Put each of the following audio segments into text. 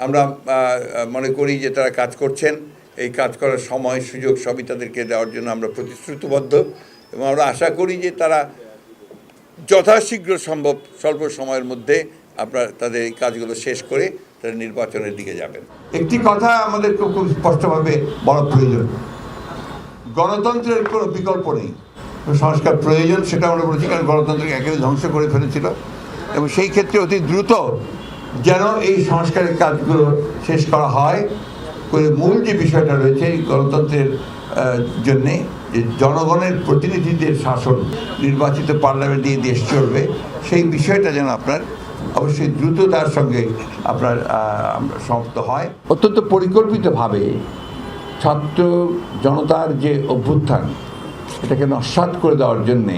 আমরা মনে করি যে তারা কাজ করছেন। এই কাজ করার সময় সুযোগ সবই তাদেরকে দেওয়ার জন্য আমরা প্রতিশ্রুতিবদ্ধ এবং আমরা আশা করি যে তারা যথাশীঘ্র সম্ভব স্বল্প সময়ের মধ্যে আপনার তাদের এই কাজগুলো শেষ করে তারা নির্বাচনের দিকে যাবেন। একটি কথা আমাদের খুব স্পষ্টভাবে বলা প্রয়োজন, গণতন্ত্রের কোনো বিকল্প নেই, সংস্কার প্রয়োজন, সেটা আমরা বলেছি, কারণ গণতন্ত্রকে একেবারে ধ্বংস করে ফেলেছিল এবং সেই ক্ষেত্রে অতি দ্রুত যেন এই সংস্কারের কাজগুলো শেষ করা হয় করে মূল যে বিষয়টা রয়েছে এই গণতন্ত্রের জন্যে যে জনগণের প্রতিনিধিদের শাসন, নির্বাচিত পার্লামেন্ট দিয়ে দেশ চলবে, সেই বিষয়টা যেন আপনার অবশ্যই দ্রুততার সঙ্গে আপনার সমাপ্ত হয়। অত্যন্ত পরিকল্পিতভাবে ছাত্র জনতার যে অভ্যুত্থান এটাকে নস্যাৎ করে দেওয়ার জন্যে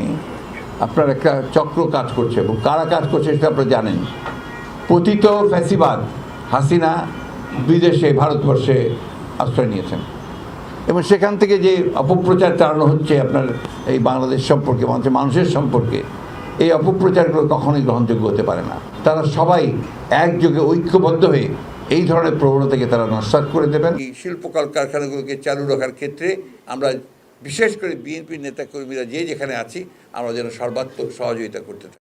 আপনার একটা চক্র কাজ করছে এবং কারা কাজ করছে সেটা আপনারা জানেন। পতিত ফ্যাসিবাদ হাসিনা বিদেশে ভারতবর্ষে আশ্রয় নিয়েছেন এবং সেখান থেকে যে অপপ্রচার চালানো হচ্ছে আপনার এই বাংলাদেশ সম্পর্কে, মানুষের সম্পর্কে, এই অপপ্রচারগুলো কখনোই গ্রহণযোগ্য হতে পারে না। তারা সবাই একযোগে ঐক্যবদ্ধ হয়ে এই ধরনের প্রবণতাকে তারা নস্যাৎ করে দেবেন। এই শিল্প কলকারখানাগুলোকে চালু রাখার ক্ষেত্রে আমরা বিশেষ করে বিএনপির নেতাকর্মীরা যেখানে আছি আমরা যেন সর্বাত্মক সহযোগিতা করতে থাকি।